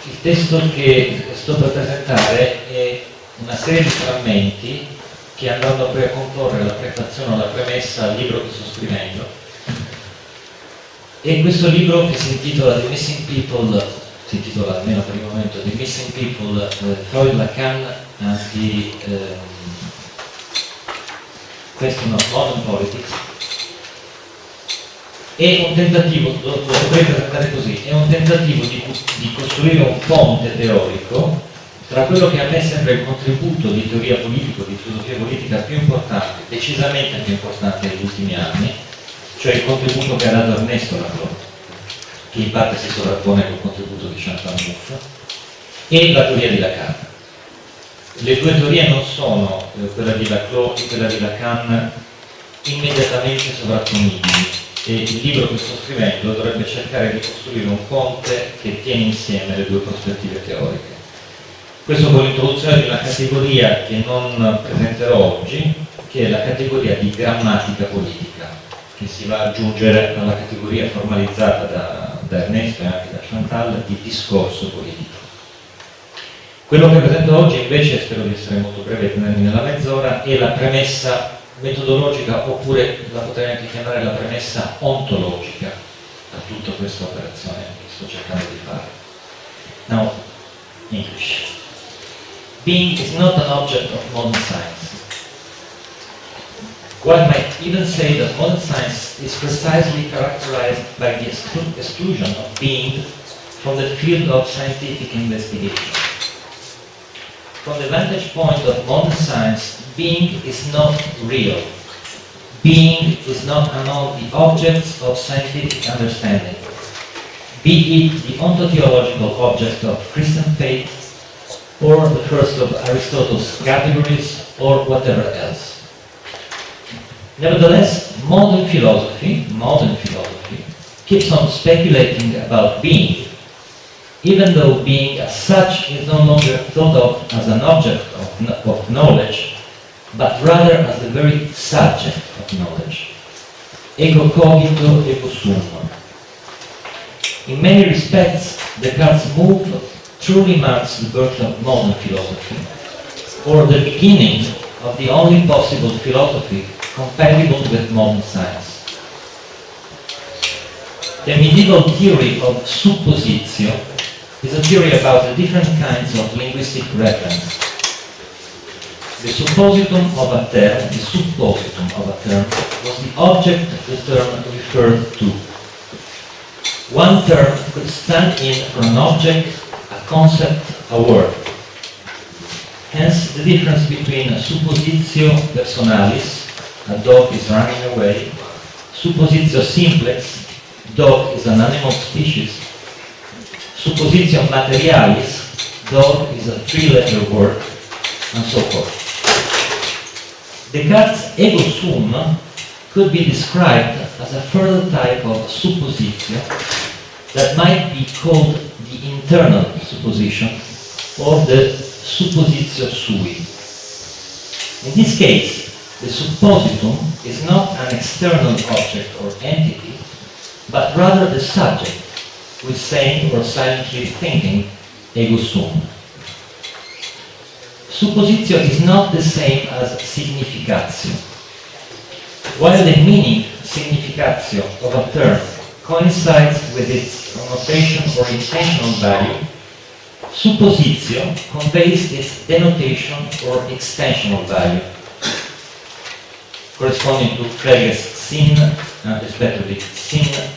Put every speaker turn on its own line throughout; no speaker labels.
Il testo che sto per presentare è una serie di frammenti che andranno poi a comporre la prefazione o la premessa al libro che sto scrivendo. E questo libro, che si intitola The Missing People, si intitola almeno per il momento The Missing People, Freud, Lacan and the Question of Modern Politics, è un tentativo, lo potrei presentare così, è un tentativo di costruire un ponte teorico tra quello che a me sembra il contributo di teoria politica, di filosofia politica più importante, decisamente più importante negli ultimi anni, cioè il contributo che ha dato Ernesto Laclau, che in parte si sovrappone col contributo di Chantal Mouffe, e la teoria di Lacan. Le due teorie non sono, quella di Laclau e quella di Lacan, immediatamente sovrapponibili, e il libro che sto scrivendo dovrebbe cercare di costruire un ponte che tiene insieme le due prospettive teoriche. Questo con l'introduzione di una categoria che non presenterò oggi, che è la categoria di grammatica politica, che si va ad aggiungere alla categoria formalizzata da Ernesto e anche da Chantal di discorso politico. Quello che presento oggi invece, spero di essere molto breve e tenermi nella mezz'ora, è la premessa metodologica, oppure la potrei anche chiamare la premessa ontologica a tutta questa operazione che sto cercando di fare. Now, English. Being is not an object of modern science. One might even say that modern science is precisely characterized by the exclusion of being from the field of scientific investigation. From the vantage point of modern science, being is not real. Being is not among the objects of scientific understanding, be it the ontotheological object of Christian faith, or the first of Aristotle's categories, or whatever else. Nevertheless, modern philosophy keeps on speculating about being, even though being as such is no longer thought of as an object of knowledge, but rather as the very subject of knowledge. Ego cogito, ego sum. In many respects, Descartes' move truly marks the birth of modern philosophy, or the beginning of the only possible philosophy compatible with modern science. The medieval theory of suppositio is a theory about the different kinds of linguistic reference. The suppositum of a term was the object the term referred to. One term could stand in for an object, a concept, a word. Hence the difference between suppositio personalis, a dog is running away, suppositio simplex, dog is an animal species, suppositio materialis, dog is a three-letter word, and so forth. Descartes' ego sum could be described as a further type of suppositio that might be called the internal supposition, or the suppositio sui. In this case, the suppositum is not an external object or entity, but rather the subject, who is saying or silently thinking ego sum. Suppositio is not the same as significatio. While the meaning, significatio, of a term coincides with its connotation or intentional value, suppositio conveys its denotation or extensional value, corresponding to Frege's Sinn, respectively Sinn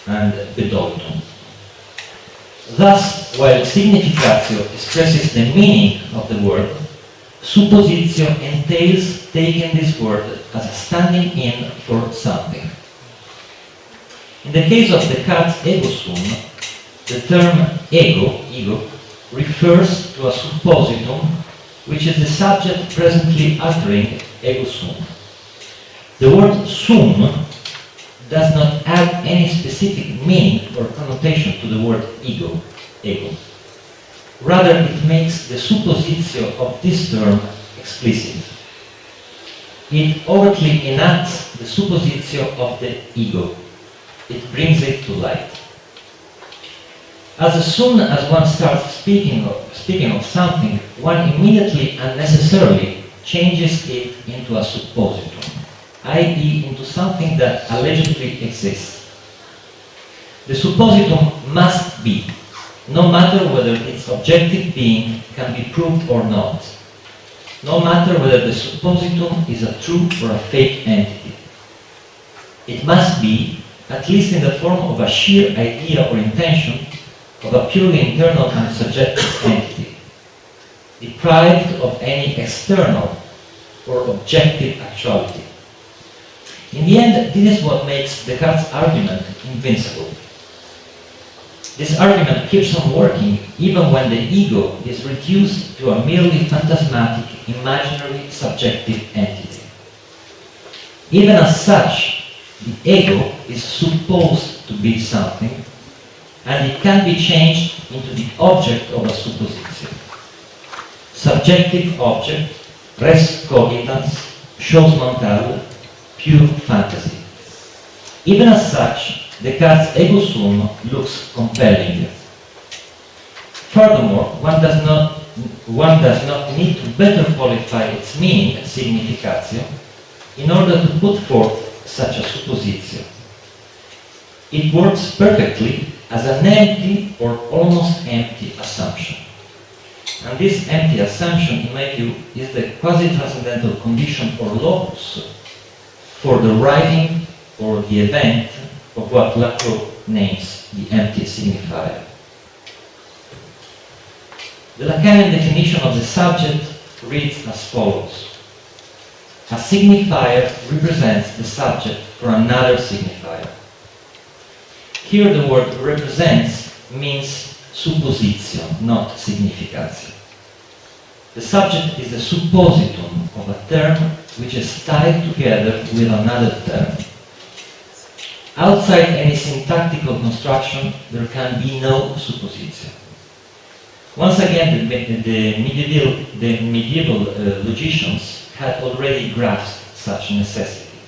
and Bedeutung. Thus, while significatio expresses the meaning of the word, suppositio entails taking this word as a standing in for something. In the case of Descartes' ego sum, the term ego, refers to a suppositum which is the subject presently uttering ego sum. The word sum does not add any specific meaning or connotation to the word ego. Rather, it makes the suppositio of this term explicit. It overtly enacts the suppositio of the ego. It brings it to light. As soon as one starts speaking of something, one immediately and necessarily changes it into a suppositum, i.e. into something that allegedly exists. The suppositum must be, no matter whether its objective being can be proved or not, no matter whether the suppositum is a true or a fake entity. It must be, at least in the form of a sheer idea or intention, of a purely internal and subjective entity, deprived of any external or objective actuality. In the end, this is what makes Descartes' argument invincible. This argument keeps on working even when the ego is reduced to a merely phantasmatic, imaginary, subjective entity. Even as such, the ego is supposed to be something, and it can be changed into the object of a supposition. Subjective object, res cogitans, chose mentale, pure fantasy. Even as such, Descartes' ego sum looks compelling. Furthermore, one does not need to better qualify its meaning, significatio, in order to put forth such a suppositio. It works perfectly as an empty or almost empty assumption. And this empty assumption, in my view, is the quasi-transcendental condition or locus for the writing or the event of what Lacroix names the empty signifier. The Lacanian definition of the subject reads as follows. A signifier represents the subject for another signifier. Here the word represents means suppositio, not significatio. The subject is the suppositum of a term which is tied together with another term. Outside any syntactical construction, there can be no suppositio. Once again, the medieval logicians had already grasped such necessity.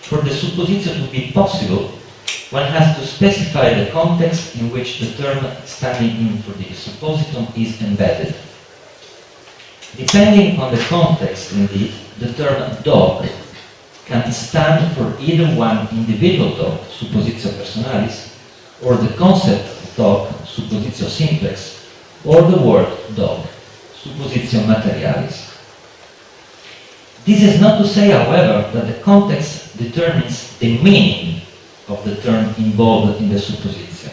For the suppositio to be possible, one has to specify the context in which the term standing in for the suppositum is embedded. Depending on the context, indeed, the term dog can stand for either one individual dog, suppositio personalis, or the concept of dog, suppositio simplex, or the word dog, suppositio materialis. This is not to say, however, that the context determines the meaning of the term involved in the suppositio,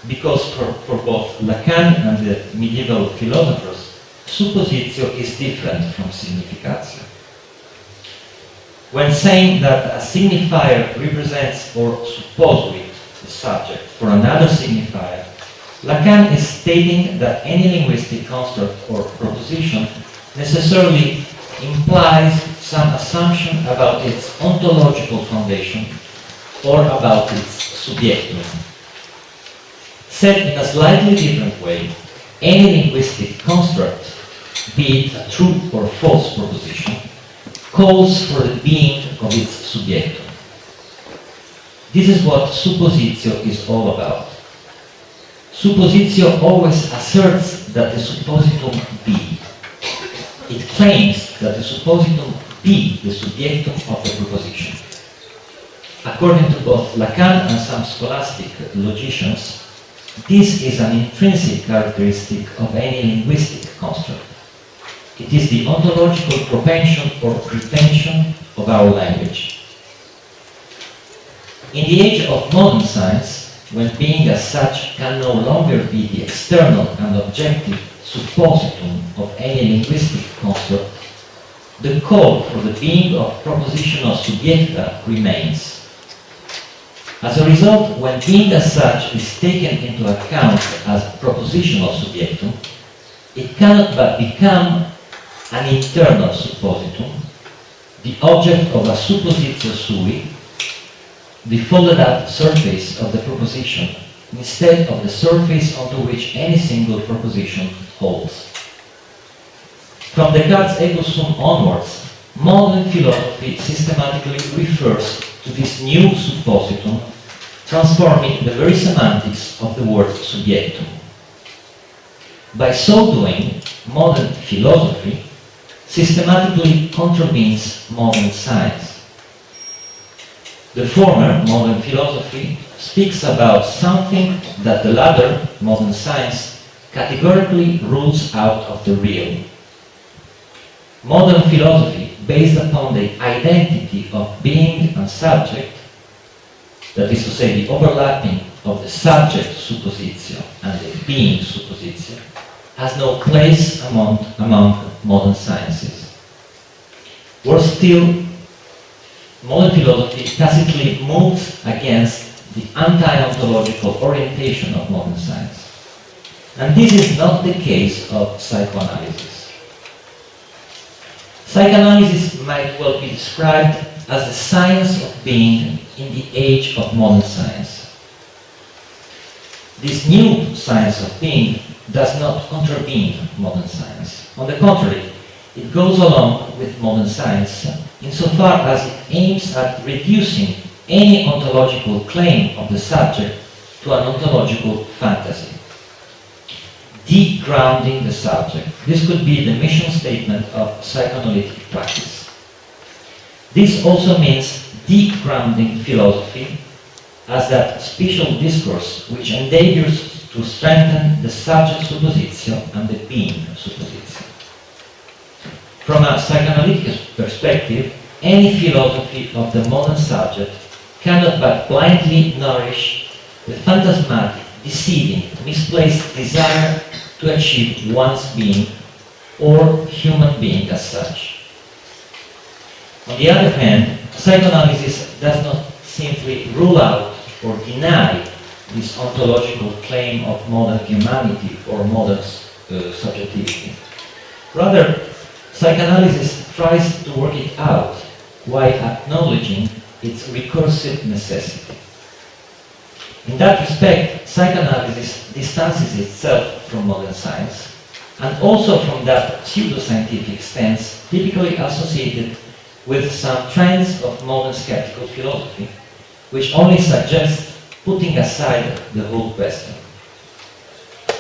because for both Lacan and the medieval philosophers, suppositio is different from significatio. When saying that a signifier represents or supposes the subject for another signifier, Lacan is stating that any linguistic construct or proposition necessarily implies some assumption about its ontological foundation or about its subjectum. Said in a slightly different way, any linguistic construct, be it a true or false proposition, calls for the being of its subjectum. This is what suppositio is all about. Suppositio always asserts that the suppositum be. It claims that the suppositum be the subjectum of the proposition. According to both Lacan and some scholastic logicians, this is an intrinsic characteristic of any linguistic construct. It is the ontological propension or pretension of our language. In the age of modern science, when being as such can no longer be the external and objective suppositum of any linguistic construct, the call for the being of propositional subjecta remains. As a result, when being as such is taken into account as propositional subjectum, it cannot but become an internal suppositum, the object of a suppositio sui, the folded up surface of the proposition, instead of the surface onto which any single proposition holds. From Descartes' ego sum onwards, modern philosophy systematically refers to this new suppositum transforming the very semantics of the word subjectum. By so doing, modern philosophy systematically contravenes modern science. The former, modern philosophy, speaks about something that the latter, modern science, categorically rules out of the real. Modern philosophy, based upon the identity of being and subject, that is to say, the overlapping of the subject suppositio and the being suppositio, has no place among modern sciences. Worse still, modern philosophy tacitly moves against the anti-ontological orientation of modern science. And this is not the case of psychoanalysis. Psychoanalysis might well be described as the science of being in the age of modern science. This new science of being does not contravene modern science. On the contrary, it goes along with modern science insofar as it aims at reducing any ontological claim of the subject to an ontological fantasy. De-grounding the subject. This could be the mission statement of psychoanalytic practice. This also means de-grounding philosophy as that special discourse which endeavors to strengthen the subject suppositio and the being suppositio. From a psychoanalytic perspective, any philosophy of the modern subject cannot but blindly nourish the phantasmatic, deceiving, misplaced desire to achieve one's being or human being as such. On the other hand, psychoanalysis does not simply rule out or deny this ontological claim of modern humanity or modern subjectivity. Rather, psychoanalysis tries to work it out while acknowledging its recursive necessity. In that respect, psychoanalysis distances itself from modern science and also from that pseudoscientific stance typically associated with some trends of modern skeptical philosophy, which only suggest putting aside the whole question.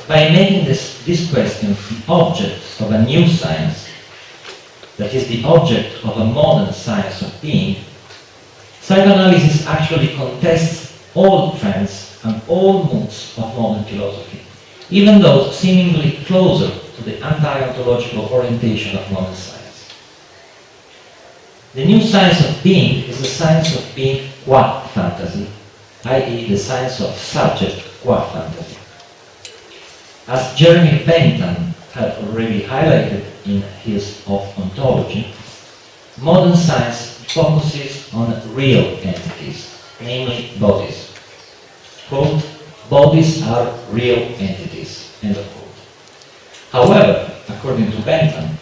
By making this question the object of a new science, that is the object of a modern science of being, psychoanalysis actually contests all trends and all moods of modern philosophy, even those seemingly closer to the anti-ontological orientation of modern science. The new science of being is the science of being qua fantasy, i.e. the science of subject qua fantasy. As Jeremy Bentham had already highlighted in his Of Ontology, modern science focuses on real entities, namely bodies. Quote, bodies are real entities, end of quote. However, according to Bentham,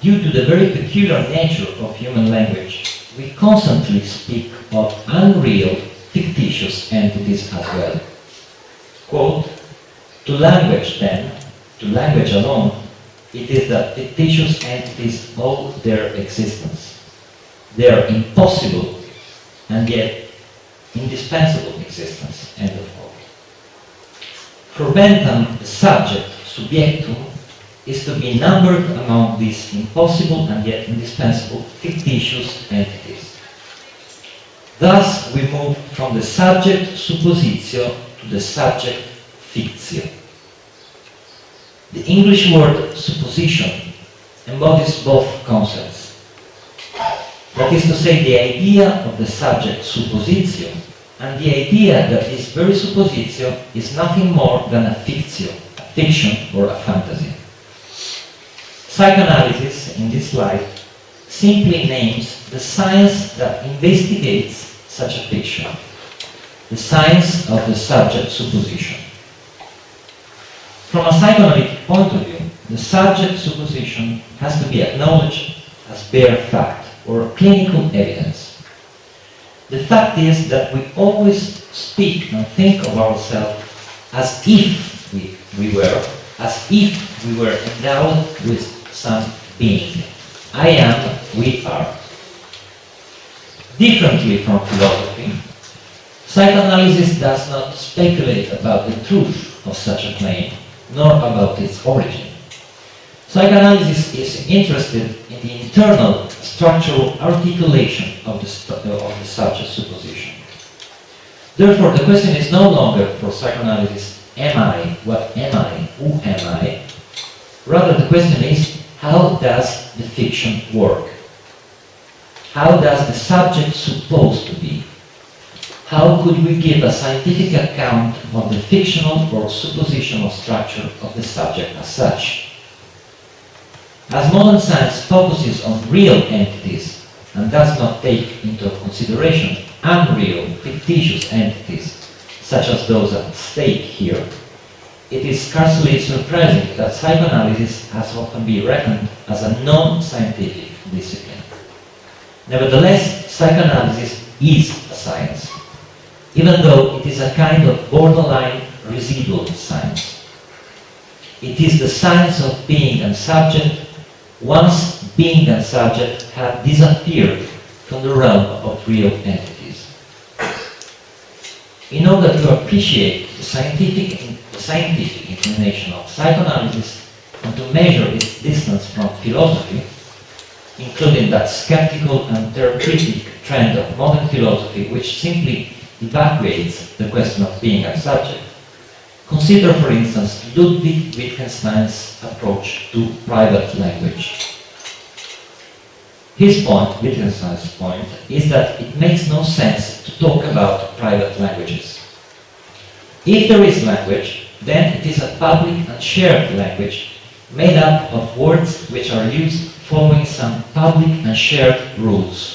due to the very peculiar nature of human language, we constantly speak of unreal, fictitious entities as well. Quote, to language then, to language alone, it is that fictitious entities owe their existence. They are impossible and yet indispensable existence, end of quote. For Bentham, the subject, subjectum, is to be numbered among these impossible and yet indispensable fictitious entities. Thus, we move from the subject suppositio to the subject fictio. The English word supposition embodies both concepts. That is to say, the idea of the subject suppositio and the idea that this very suppositio is nothing more than a fictio, a fiction or a fantasy. Psychoanalysis, in this light, simply names the science that investigates such a fiction, the science of the subject supposition. From a psychoanalytic point of view, the subject supposition has to be acknowledged as bare fact or clinical evidence. The fact is that we always speak and think of ourselves as if we were endowed with some being. I am, we are. Differently from philosophy, Psychoanalysis does not speculate about the truth of such a claim, nor about its origin. Psychoanalysis is interested in the internal structural articulation of such a supposition. Therefore, the question is no longer for psychoanalysis, am I, what am I, who am I? Rather, the question is, how does the fiction work? How does the subject supposed to be? How could we give a scientific account of the fictional or suppositional structure of the subject as such? As modern science focuses on real entities and does not take into consideration unreal, fictitious entities, such as those at stake here, it is scarcely surprising that psychoanalysis has often been reckoned as a non-scientific discipline. Nevertheless, psychoanalysis is a science, even though it is a kind of borderline residual science. It is the science of being and subject once being and subject have disappeared from the realm of real entities. In order to appreciate the scientific inclination of psychoanalysis and to measure its distance from philosophy, including that skeptical and therapeutic trend of modern philosophy which simply evacuates the question of being and subject, consider, for instance, Ludwig Wittgenstein's approach to private language. His point, Wittgenstein's point, is that it makes no sense to talk about private languages. If there is language, then it is a public and shared language made up of words which are used following some public and shared rules.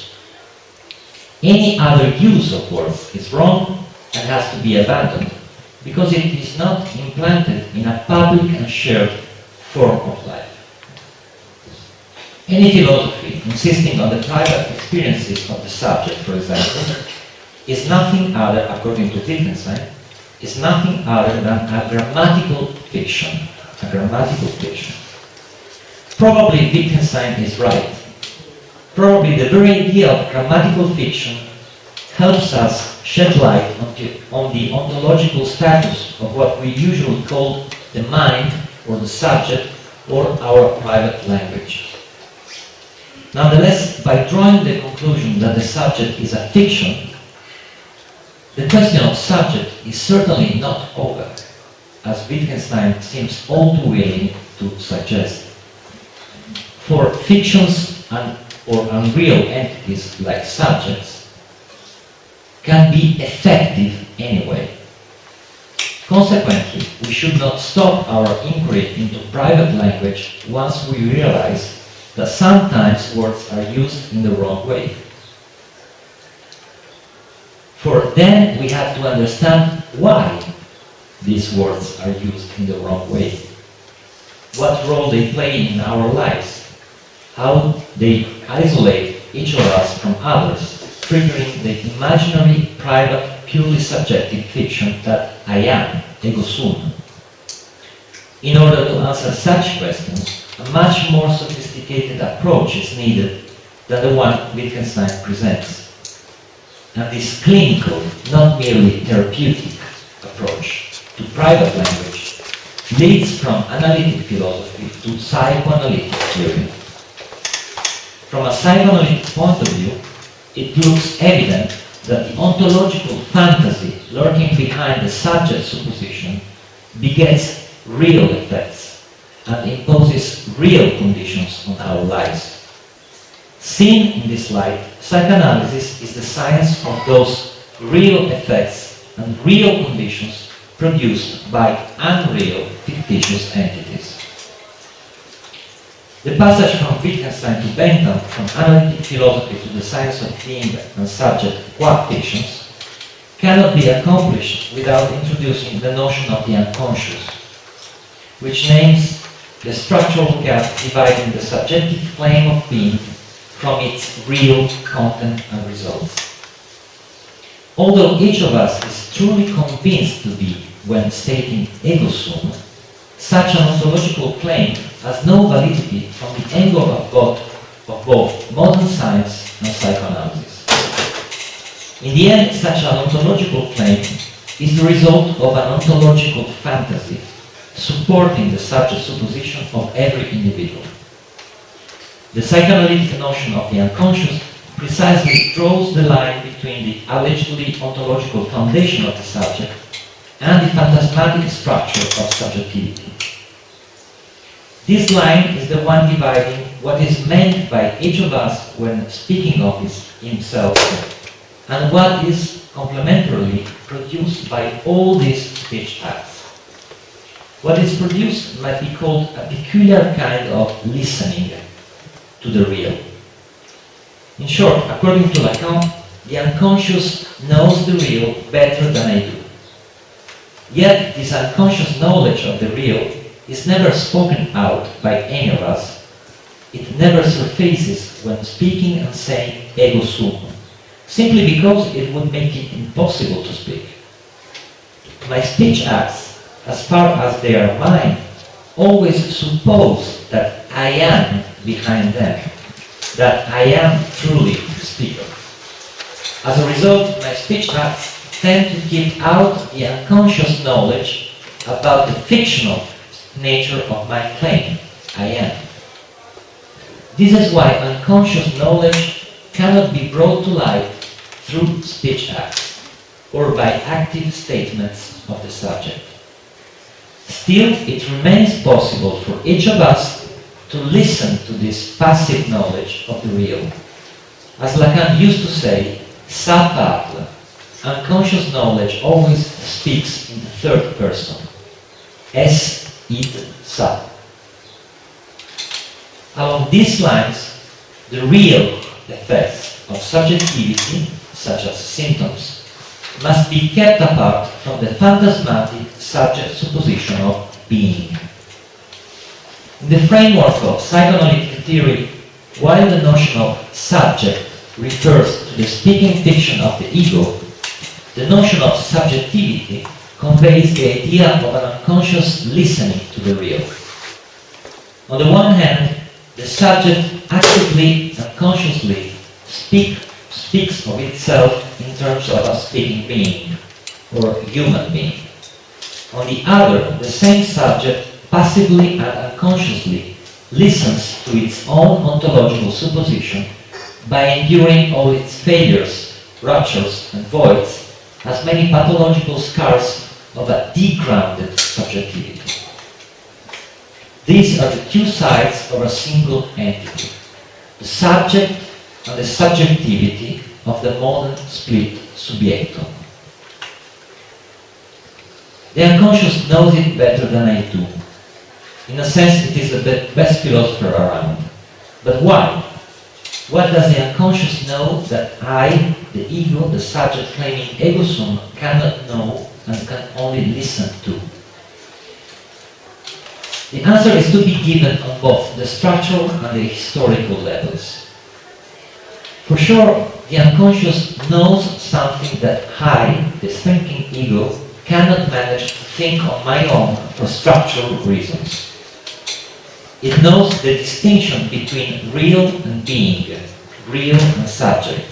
Any other use of words is wrong and has to be abandoned because it is not implanted in a public and shared form of life. Any philosophy insisting on the private experiences of the subject, for example, is nothing other, according to Wittgenstein, is nothing other than a grammatical fiction. A grammatical fiction. Probably Wittgenstein is right. Probably the very idea of grammatical fiction helps us shed light on the ontological status of what we usually call the mind or the subject or our private language. Nonetheless, by drawing the conclusion that the subject is a fiction, the question of subject is certainly not over, as Wittgenstein seems all too willing to suggest. For fictions or unreal entities like subjects can be effective anyway. Consequently, we should not stop our inquiry into private language once we realize that sometimes words are used in the wrong way. For then we have to understand why these words are used in the wrong way, what role they play in our lives, how they isolate each of us from others, triggering the imaginary, private, purely subjective fiction that I am, ego sum. In order to answer such questions, a much more sophisticated approach is needed than the one Wittgenstein presents. And this clinical, not merely therapeutic approach to private language leads from analytic philosophy to psychoanalytic theory. From a psychoanalytic point of view, it looks evident that the ontological fantasy lurking behind the subject supposition begets real effects and imposes real conditions on our lives. Seen in this light, psychoanalysis is the science of those real effects and real conditions produced by unreal, fictitious entities. The passage from Wittgenstein to Bentham, from analytic philosophy to the science of being and subject qua fictions, cannot be accomplished without introducing the notion of the unconscious, which names the structural gap dividing the subjective claim of being from its real content and results. Although each of us is truly convinced to be when stating ego sum, such an ontological claim has no validity from the angle of both modern science and psychoanalysis. In the end, such an ontological claim is the result of an ontological fantasy supporting the subject supposition of every individual. The psychoanalytic notion of the unconscious precisely draws the line between the allegedly ontological foundation of the subject and the phantasmatic structure of subjectivity. This line is the one dividing what is meant by each of us when speaking of himself and what is complementarily produced by all these speech acts. What is produced might be called a peculiar kind of listening to the real. In short, according to Lacan, the unconscious knows the real better than I do. Yet this unconscious knowledge of the real is never spoken out by any of us. It never surfaces when speaking and saying ego sum, simply because it would make it impossible to speak. My speech acts, as far as they are mine, always suppose that I am behind them, that I am truly the speaker. As a result, my speech acts tend to keep out the unconscious knowledge about the fictional nature of my claim, I am. This is why unconscious knowledge cannot be brought to light through speech acts or by active statements of the subject. Still, it remains possible for each of us to listen to this passive knowledge of the real. As Lacan used to say, ça parle. Unconscious knowledge always speaks in the third person. Es, id, sa. Along these lines, the real effects of subjectivity, such as symptoms, must be kept apart from the phantasmatic subject supposition of being. In the framework of psychoanalytic theory, while the notion of subject refers to the speaking fiction of the ego, the notion of subjectivity conveys the idea of an unconscious listening to the real. On the one hand, the subject actively and consciously speaks of itself in terms of a speaking being, or human being. On the other, the same subject passively and unconsciously listens to its own ontological supposition by enduring all its failures, ruptures, and voids as many pathological scars of a degrounded subjectivity. These are the two sides of a single entity, the subject and the subjectivity of the modern split subjectum. The unconscious knows it better than I do. In a sense, it is the best philosopher around. But why? What does the unconscious know that I, the ego, the subject claiming ego sum, cannot know and can only listen to? The answer is to be given on both the structural and the historical levels. For sure, the unconscious knows something that I, the thinking ego, cannot manage to think on my own for structural reasons. It knows the distinction between real and being, real and subject,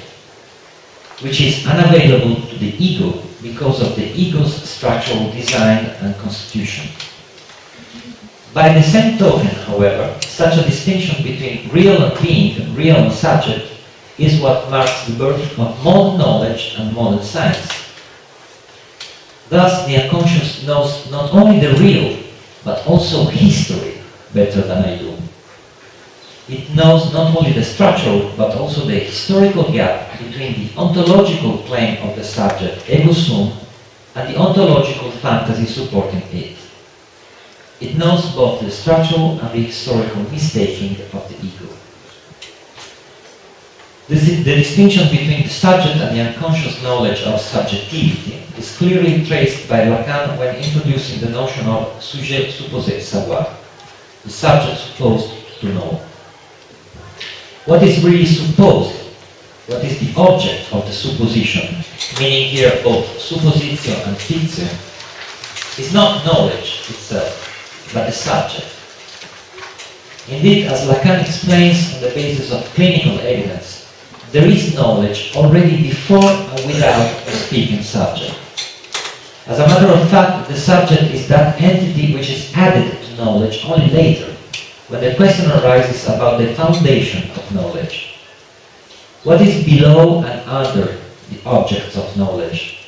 which is unavailable to the ego because of the ego's structural design and constitution. By the same token, however, such a distinction between real and being, real and subject, is what marks the birth of modern knowledge and modern science. Thus, the unconscious knows not only the real, but also history better than I do. It knows not only the structural, but also the historical gap between the ontological claim of the subject, ego sum, and the ontological fantasy supporting it. It knows both the structural and the historical mistaking of the ego. The distinction between the subject and the unconscious knowledge of subjectivity is clearly traced by Lacan when introducing the notion of sujet supposé savoir, the subject supposed to know. What is really supposed? What is the object of the supposition, meaning here both suppositio and fictio, is not knowledge itself, but the subject. Indeed, as Lacan explains on the basis of clinical evidence, there is knowledge already before and without the speaking subject. As a matter of fact, the subject is that entity which is added to knowledge only later, when the question arises about the foundation of knowledge. What is below and under the objects of knowledge?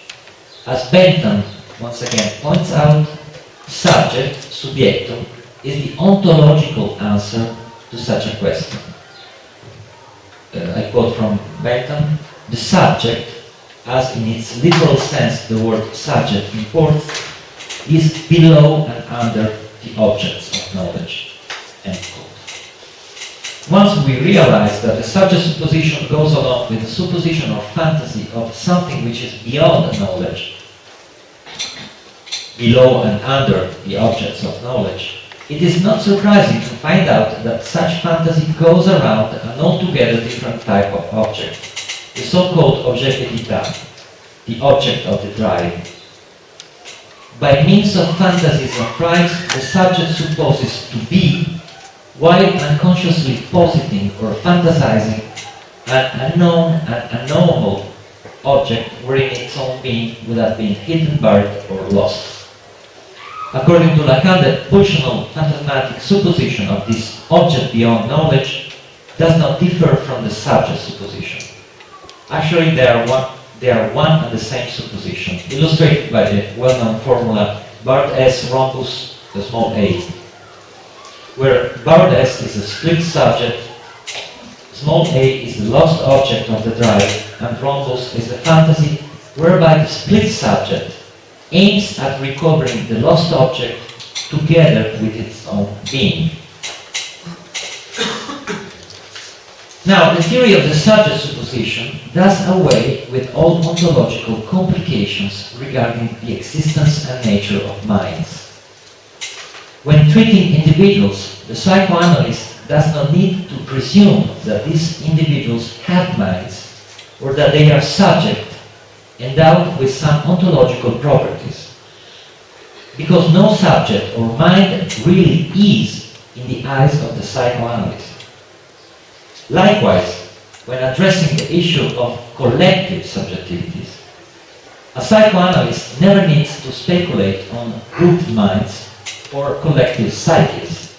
As Bentham once again points out, subject, subjectum, is the ontological answer to such a question. I quote from Bentham, the subject, as in its literal sense the word subject imports, is below and under the objects of knowledge. End quote. Once we realize that the subject supposition goes along with the supposition or fantasy of something which is beyond knowledge, below and under the objects of knowledge, it is not surprising to find out that such fantasy goes around an altogether different type of object, the so-called objectività, the object of the drive. By means of fantasies of drives, the subject supposes to be, while unconsciously positing or fantasizing an unknown and unknowable object wherein its own being would have been hidden, buried, or lost. According to Lacan, the pulsional phantasmatic supposition of this object beyond knowledge does not differ from the subject supposition. Actually, they are one and the same supposition, illustrated by the well-known formula Bard S rhombus the small a, where Bard S is a split subject, small a is the lost object of the drive, and rhombus is the fantasy whereby the split subject aims at recovering the lost object together with its own being. Now, the theory of the subject supposition does away with all ontological complications regarding the existence and nature of minds. When treating individuals, the psychoanalyst does not need to presume that these individuals have minds or that they are subject endowed with some ontological properties, because no subject or mind really is in the eyes of the psychoanalyst. Likewise, when addressing the issue of collective subjectivities, a psychoanalyst never needs to speculate on group minds or collective psyches,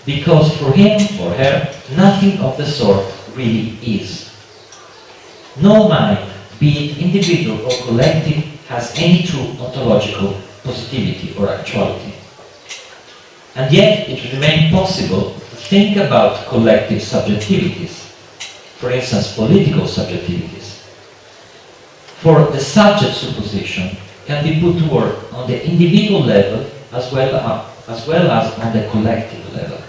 because for him or her, nothing of the sort really is. No mind, be it individual or collective, has any true ontological positivity or actuality. And yet it remains possible to think about collective subjectivities, for instance political subjectivities. For the subject supposition can be put to work on the individual level as well as on the collective level.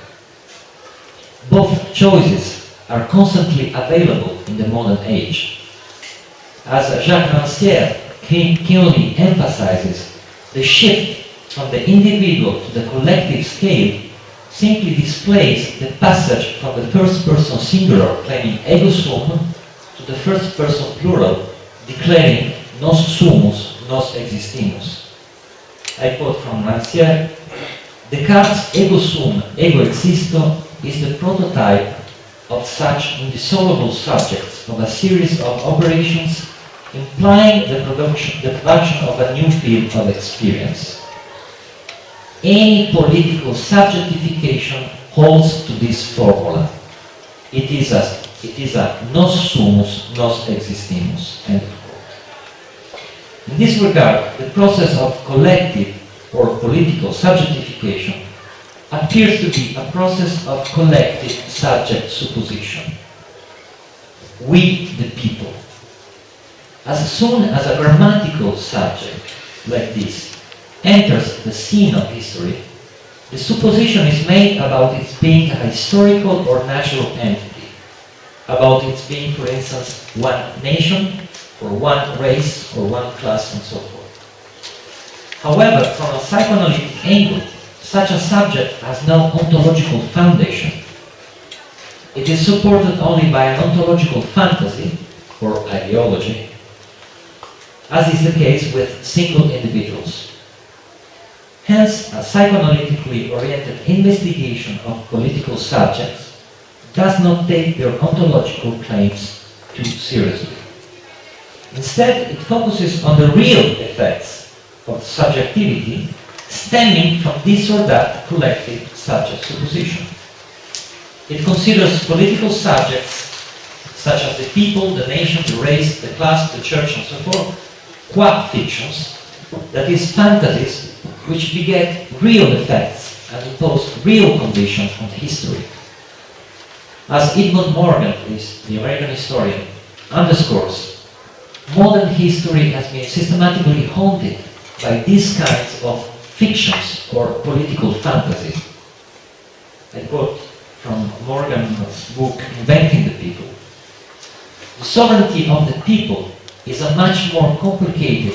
Both choices are constantly available in the modern age. As Jacques Rancière keenly emphasizes, the shift from the individual to the collective scale simply displays the passage from the first-person singular claiming ego sum to the first-person plural declaring nos sumus, nos existimus. I quote from Rancière, Descartes' ego sum, ego existo is the prototype of such indissoluble subjects of a series of operations implying the production of a new field of experience. Any political subjectification holds to this formula. It is a nos sumus, nos existimus. End quote. In this regard, the process of collective or political subjectification appears to be a process of collective subject supposition. We, the people. As soon as a grammatical subject like this enters the scene of history, the supposition is made about its being a historical or natural entity, about its being, for instance, one nation, or one race, or one class, and so forth. However, from a psychoanalytic angle, such a subject has no ontological foundation. It is supported only by an ontological fantasy, or ideology, as is the case with single individuals. Hence, a psychoanalytically oriented investigation of political subjects does not take their ontological claims too seriously. Instead, it focuses on the real effects of subjectivity stemming from this or that collective subject supposition. It considers political subjects such as the people, the nation, the race, the class, the church, and so forth, qua fictions, that is, fantasies which beget real effects and impose real conditions on history. As Edmund Morgan, the American historian, underscores, modern history has been systematically haunted by these kinds of fictions or political fantasies. I quote from Morgan's book, Inventing the People. The sovereignty of the people is a much more complicated,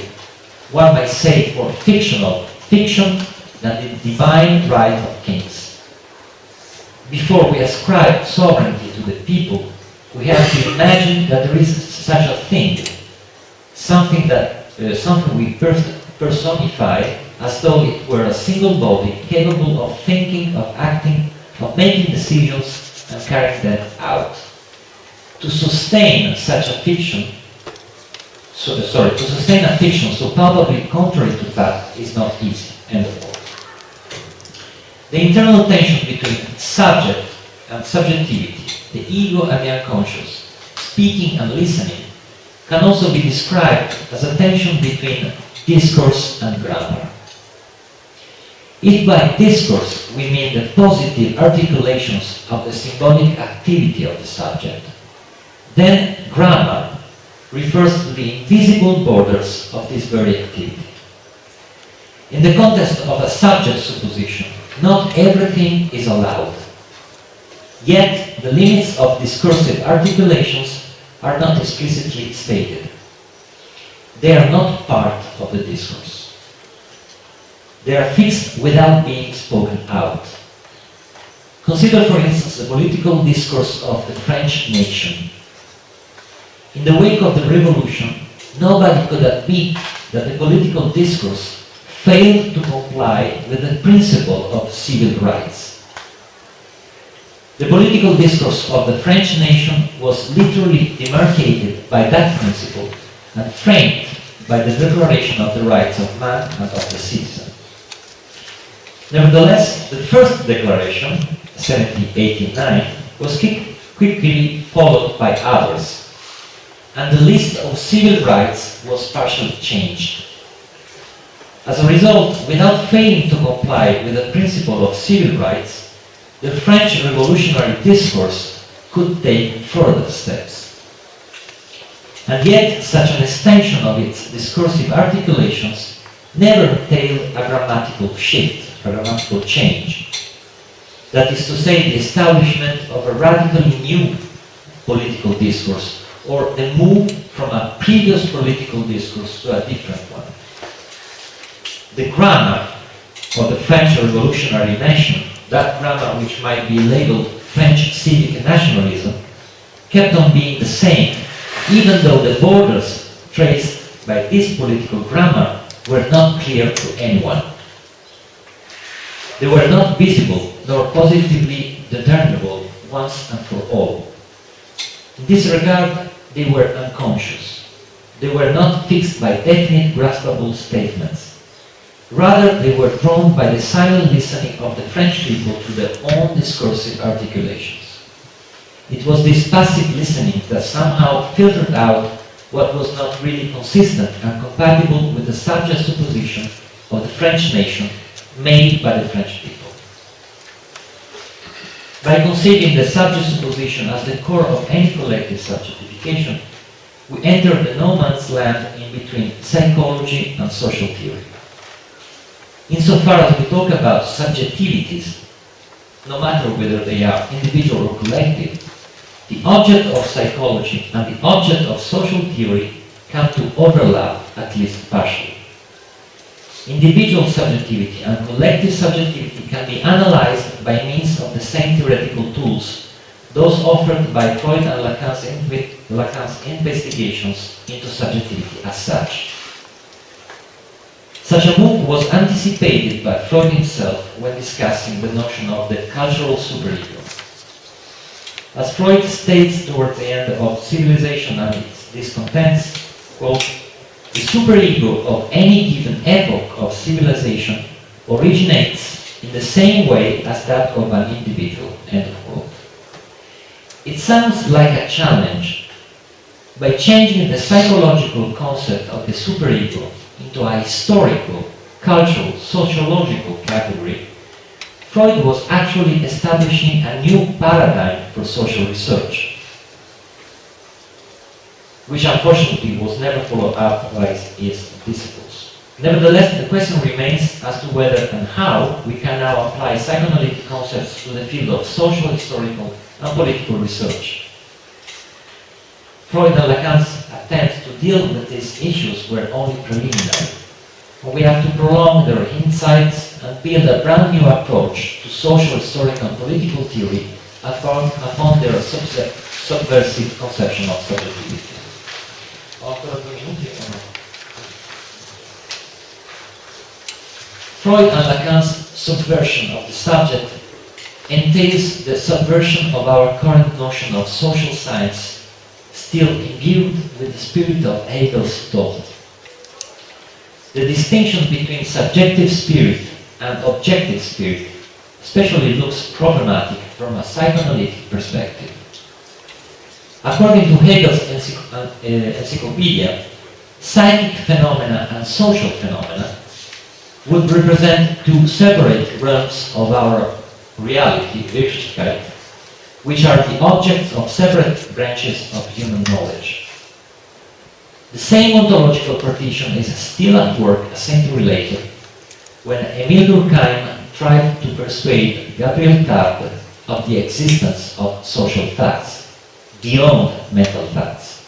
one might say, or fictional fiction than the divine right of kings. Before we ascribe sovereignty to the people, we have to imagine that there is such a thing, something we personify as though it were a single body capable of thinking, of acting, of making decisions and carrying them out. To sustain such a fiction, so palpably contrary to fact is not easy. End of quote. The internal tension between subject and subjectivity, the ego and the unconscious, speaking and listening, can also be described as a tension between discourse and grammar. If by discourse we mean the positive articulations of the symbolic activity of the subject, then grammar refers to the invisible borders of this very activity. In the context of a subject supposition, not everything is allowed. Yet the limits of discursive articulations are not explicitly stated. They are not part of the discourse. They are fixed without being spoken out. Consider, for instance, the political discourse of the French nation. In the wake of the revolution, nobody could admit that the political discourse failed to comply with the principle of civil rights. The political discourse of the French nation was literally demarcated by that principle and framed by the Declaration of the Rights of Man and of the Citizen. Nevertheless, the first declaration, 1789, was quickly followed by others, and the list of civil rights was partially changed. As a result, without failing to comply with the principle of civil rights, the French revolutionary discourse could take further steps. And yet, such an extension of its discursive articulations never entailed a grammatical shift, a grammatical change. That is to say, the establishment of a radically new political discourse, or the move from a previous political discourse to a different one. The grammar of the French revolutionary nation, that grammar which might be labeled French civic nationalism, kept on being the same, even though the borders traced by this political grammar were not clear to anyone. They were not visible nor positively determinable once and for all. In this regard, they were unconscious. They were not fixed by definite, graspable statements. Rather, they were drawn by the silent listening of the French people to their own discursive articulations. It was this passive listening that somehow filtered out what was not really consistent and compatible with the subject supposition of the French nation made by the French people. By conceiving the subject supposition as the core of any collective subjectification, we enter the no man's land in between psychology and social theory. Insofar as we talk about subjectivities, no matter whether they are individual or collective, the object of psychology and the object of social theory come to overlap, at least partially. Individual subjectivity and collective subjectivity can be analyzed by means of the same theoretical tools, those offered by Freud and Lacan's investigations into subjectivity as such. Such a move was anticipated by Freud himself when discussing the notion of the cultural superego. As Freud states towards the end of Civilization and its Discontents, quote, the superego of any given epoch of civilization originates in the same way as that of an individual, end of quote. It sounds like a challenge. By changing the psychological concept of the superego into a historical, cultural, sociological category, Freud was actually establishing a new paradigm for social research, which unfortunately was never followed up by his disciples. Nevertheless, the question remains as to whether and how we can now apply psychoanalytic concepts to the field of social, historical, and political research. Freud and Lacan's attempts to deal with these issues were only preliminary. We have to prolong their insights and build a brand new approach to social, historical, and political theory upon their subversive conception of subjectivity. Freud and Lacan's subversion of the subject entails the subversion of our current notion of social science, still imbued with the spirit of Hegel's thought. The distinction between subjective spirit and objective spirit especially looks problematic from a psychoanalytic perspective. According to Hegel's encyclopedia, psychic phenomena and social phenomena would represent two separate realms of our reality, Wirklichkeit, which are the objects of separate branches of human knowledge. The same ontological partition is still at work a century later, when Emile Durkheim tried to persuade Gabriel Tarde of the existence of social facts, beyond mental facts.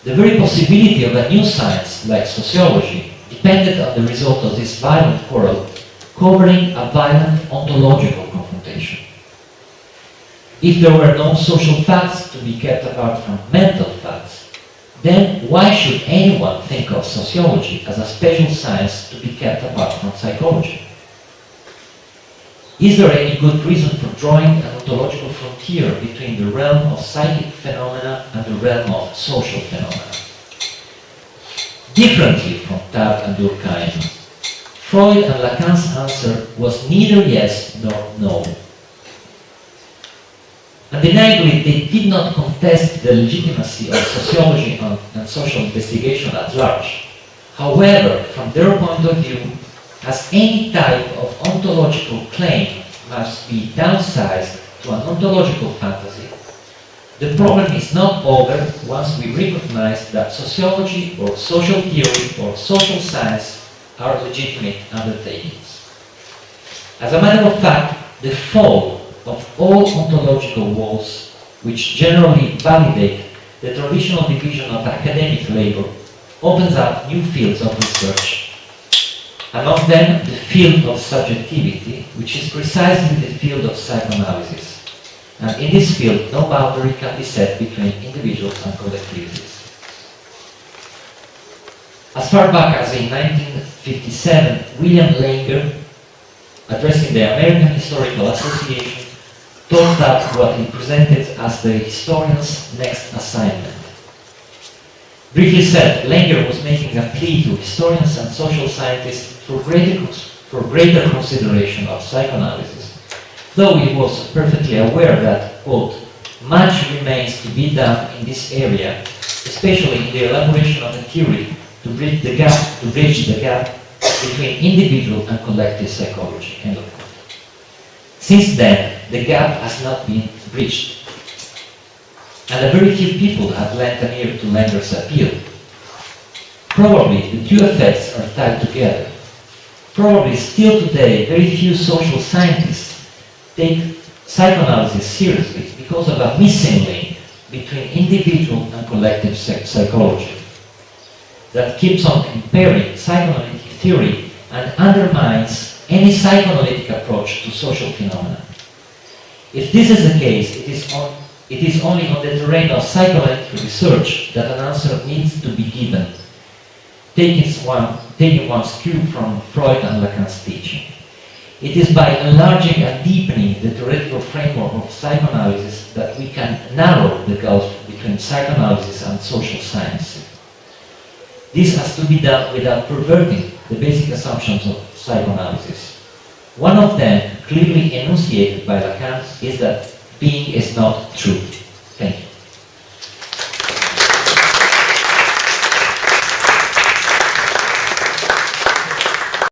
The very possibility of a new science, like sociology, depended on the result of this violent quarrel, covering a violent ontological confrontation. If there were no social facts to be kept apart from mental facts, then why should anyone think of sociology as a special science to be kept apart from psychology? Is there any good reason for drawing an ontological frontier between the realm of psychic phenomena and the realm of social phenomena? Differently from Tarde and Durkheim, Freud and Lacan's answer was neither yes nor no. Undeniably, they did not contest the legitimacy of sociology and social investigation at large. However, from their point of view, as any type of ontological claim must be downsized to an ontological fantasy, the problem is not over once we recognize that sociology or social theory or social science are legitimate undertakings. As a matter of fact, the fall of all ontological walls, which generally validate the traditional division of academic labor, opens up new fields of research. Among them, the field of subjectivity, which is precisely the field of psychoanalysis. And in this field, no boundary can be set between individuals and collectivities. As far back as in 1957, William Langer, addressing the American Historical Association, thought that what he presented as the historian's next assignment. Briefly said, Langer was making a plea to historians and social scientists for greater consideration of psychoanalysis, though he was perfectly aware that, quote, much remains to be done in this area, especially in the elaboration of a theory to bridge the gap between individual and collective psychology, end of quote. Since then, the gap has not been bridged, and a very few people have lent an ear to Langer's appeal. Probably the two effects are tied together. Probably still today, very few social scientists take psychoanalysis seriously because of a missing link between individual and collective psychology that keeps on impairing psychoanalytic theory and undermines any psychoanalytic approach to social phenomena. If this is the case, it is only on the terrain of psychoanalytic research that an answer needs to be given, taking one's cue from Freud and Lacan's teaching. It is by enlarging and deepening the theoretical framework of psychoanalysis that we can narrow the gulf between psychoanalysis and social science. This has to be done without perverting the basic assumptions of psychoanalysis. One of them, clearly enunciated by Lacan, is that being is not truth. Thank you.